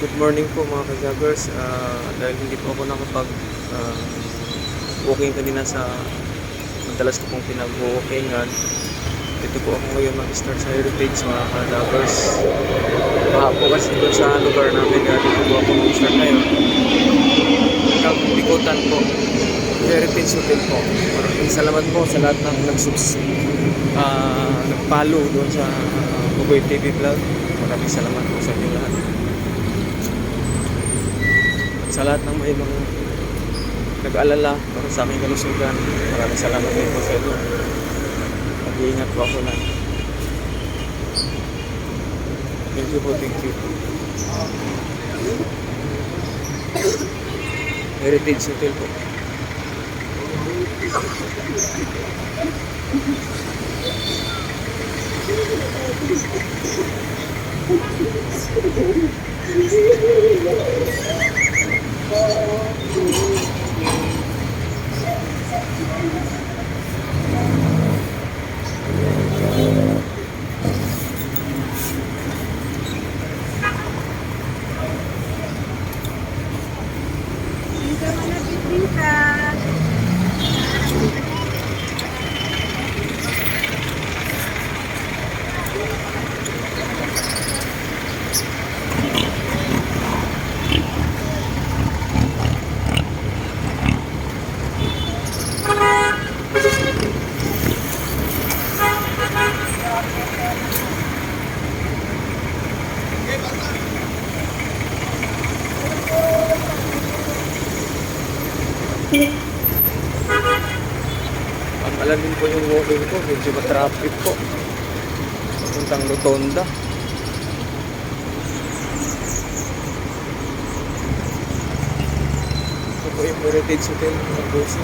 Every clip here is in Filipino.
Good morning po mga ka-joggers. Dahil hindi po ako nakapag walking kanina sa madalas ko pong pinag-walkingan, dito po ako ngayon mag-start sa Heritage mga ka-joggers. Baka po kasi doon sa lugar namin, dito po ako mag-start ngayon. Nagpikutan po, Heritage Hotel po. Maraming salamat po sa lahat ng nag-follow doon sa Bugoy TV Vlog. Maraming salamat po sa inyo lahat. Sa lahat ng may mga nag-alala para sa aking kalusugan, maraming salamat din po sa inyo. Mag-iingat po ako lang. Thank you po, thank you. Heritage Hotel po. Ang alamin po yung walking ko, medyo matraffic po. Papuntang Rotonda. Ito po yung Heritage Hotel ng Boso.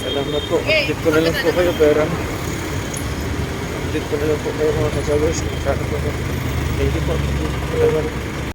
Salamat po. Update ko na lang po kayo, pero update ko na lang po kayo mga ka-joggers. Sana po. Thank you po.